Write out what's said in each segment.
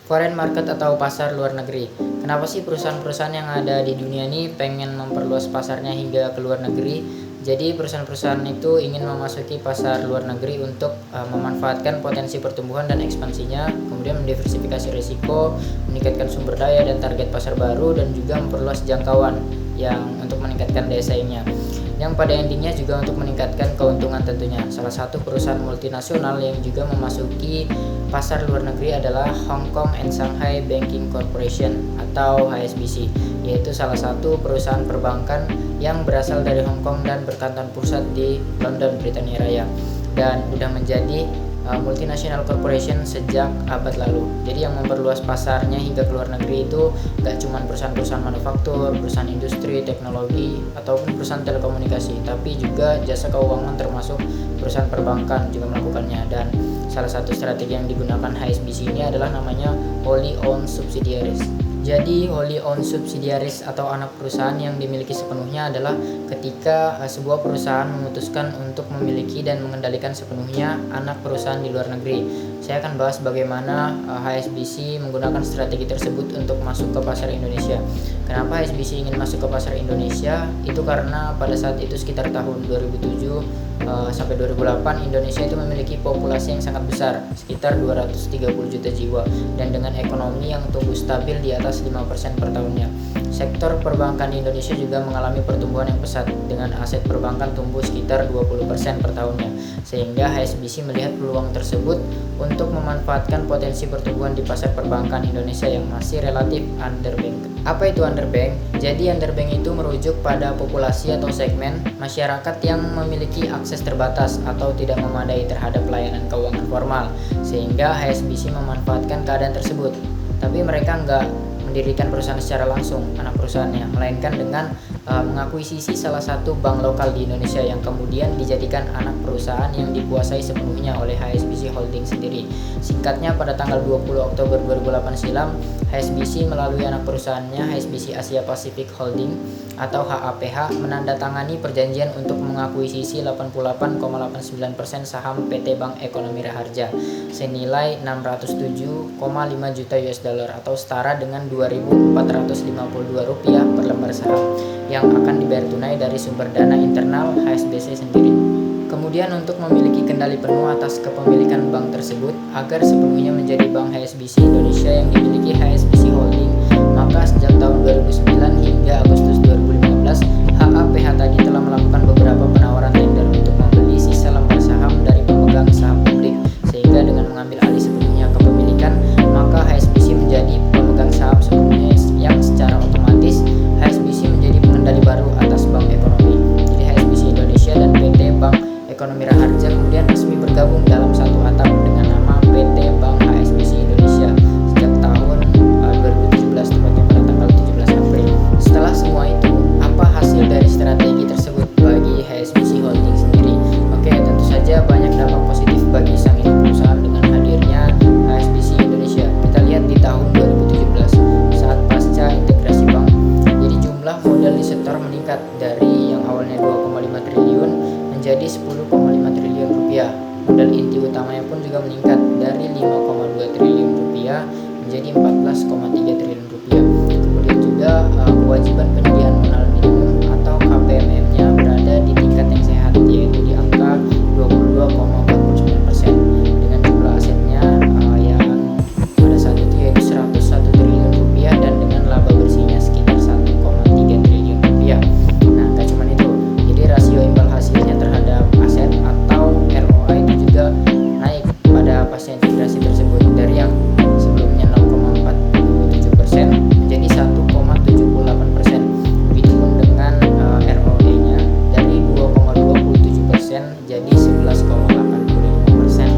Foreign market atau pasar luar negeri. Kenapa sih perusahaan-perusahaan yang ada di dunia ini pengen memperluas pasarnya hingga ke luar negeri? Jadi perusahaan-perusahaan itu ingin memasuki pasar luar negeri untuk memanfaatkan potensi pertumbuhan dan ekspansinya, kemudian mendiversifikasi risiko, meningkatkan sumber daya dan target pasar baru, dan juga memperluas jangkauan yang untuk meningkatkan daya saingnya. Yang pada endingnya juga untuk meningkatkan keuntungan tentunya. Salah satu perusahaan multinasional yang juga memasuki pasar luar negeri adalah Hong Kong and Shanghai Banking Corporation atau HSBC, yaitu salah satu perusahaan perbankan yang berasal dari Hong Kong dan berkantor pusat di London, Britania Raya, dan sudah menjadi multinational corporation sejak abad lalu. Jadi yang memperluas pasarnya hingga ke luar negeri itu gak cuma perusahaan-perusahaan manufaktur, perusahaan industri, teknologi, ataupun perusahaan telekomunikasi, tapi juga jasa keuangan termasuk perusahaan perbankan juga melakukannya. Dan salah satu strategi yang digunakan HSBC ini adalah namanya wholly owned subsidiaries. Jadi wholly owned subsidiaries atau anak perusahaan yang dimiliki sepenuhnya adalah ketika sebuah perusahaan memutuskan untuk memiliki dan mengendalikan sepenuhnya anak perusahaan di luar negeri. Saya akan bahas bagaimana HSBC menggunakan strategi tersebut untuk masuk ke pasar Indonesia. Kenapa HSBC ingin masuk ke pasar Indonesia? Itu karena pada saat itu sekitar tahun 2007 sampai 2008 Indonesia itu memiliki populasi yang sangat besar, sekitar 230 juta jiwa, dan dengan ekonomi yang tumbuh stabil di atas 5% per tahunnya. Sektor perbankan di Indonesia juga mengalami pertumbuhan yang pesat, dengan aset perbankan tumbuh sekitar 20% per tahunnya, sehingga HSBC melihat peluang tersebut untuk memanfaatkan potensi pertumbuhan di pasar perbankan Indonesia yang masih relatif underbanked. Apa itu underbank? Jadi underbank itu merujuk pada populasi atau segmen masyarakat yang memiliki akses terbatas atau tidak memadai terhadap pelayanan keuangan formal, sehingga HSBC memanfaatkan keadaan tersebut. Tapi mereka nggak mendirikan perusahaan secara langsung, anak perusahaannya, melainkan dengan mengakuisisi salah satu bank lokal di Indonesia yang kemudian dijadikan anak perusahaan yang dikuasai sepenuhnya oleh HSBC Holding sendiri. Singkatnya, pada tanggal 20 Oktober 2008 silam, HSBC melalui anak perusahaannya HSBC Asia Pacific Holding atau HAPH menandatangani perjanjian untuk mengakuisisi 88,89% saham PT Bank Ekonomi Raharja senilai 607,5 juta US dollar atau setara dengan Rp2.452 per lembar saham, yang akan dibayar tunai dari sumber dana internal HSBC sendiri. Kemudian untuk memiliki kendali penuh atas kepemilikan bank tersebut agar sepenuhnya menjadi bank HSBC Indonesia yang dimiliki HSBC Holding, maka sejak tahun 2009 hingga Agustus 2015, HAPH tadi telah melakukan beberapa penawaran tender untuk membeli sisa lembar saham dari pemegang saham publik, sehingga dengan mengambil alih sepenuhnya kepemilikan, maka HSBC menjadi pemegang saham sepenuhnya, yang secara otomatis HSBC menjadi pengendali baru atas Bank Ekonomi. Jadi HSBC Indonesia dan PT Bank Ekonomi Raharja kemudian resmi bergabung dalam satu atap dengan nama PT Bank HSBC Indonesia sejak tahun 2017, tepatnya pada tanggal 17 April. Setelah semua itu, apa hasil dari strategi tersebut bagi HSBC Holding sendiri? Oke, tentu saja banyak dampak positif bagi sang induk perusahaan dengan hadirnya HSBC Indonesia. Kita lihat di tahun 2017 saat pasca integrasi bank. Jadi jumlah modal disetor meningkat dari yang awalnya 2,5 triliun menjadi 10,5 triliun rupiah. Modal inti utamanya pun juga meningkat dari 5,2 triliun rupiah menjadi 14,3 triliun rupiah. Kemudian juga kewajiban penyediaan modal minimum atau KPMM-nya berada di tingkat yang sehat, yaitu di angka 22,49%, dengan jumlah asetnya yang pada saat itu yaitu 101 triliun rupiah dan dengan laba bersihnya sekitar 1,3 triliun rupiah. Nah, gak cuma itu, jadi rasio imbal hasilnya terhadap aset atau ROA itu juga naik pada pasca integrasi tersebut, dari yang sebelumnya 0,47% menjadi 1,78%. Begitupun dengan ROE-nya dari 2,27% jadi 11,85%.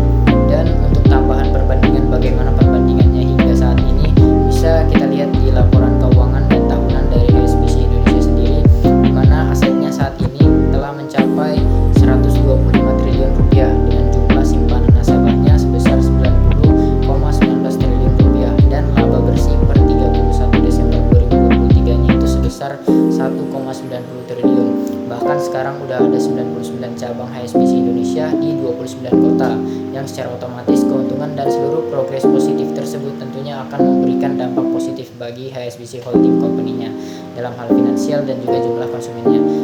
Dan untuk tambahan perbandingan bagaimana perbandingannya hingga saat ini bisa kita lihat di laporan keuangan dan tahunan dari HSBC Indonesia sendiri, di mana asetnya saat ini telah mencapai 125 triliun rupiah dengan jumlah simpanan nasabahnya sebesar 90,19 triliun rupiah, dan laba bersih per 31 Desember 2023-nya itu sebesar 1,90 triliun. Bahkan sekarang udah ada 99 cabang HSBC Indonesia di 29 kota, yang secara otomatis keuntungan dan seluruh progres positif tersebut tentunya yang akan memberikan dampak positif bagi HSBC Holding Company-nya dalam hal finansial dan juga jumlah konsumennya.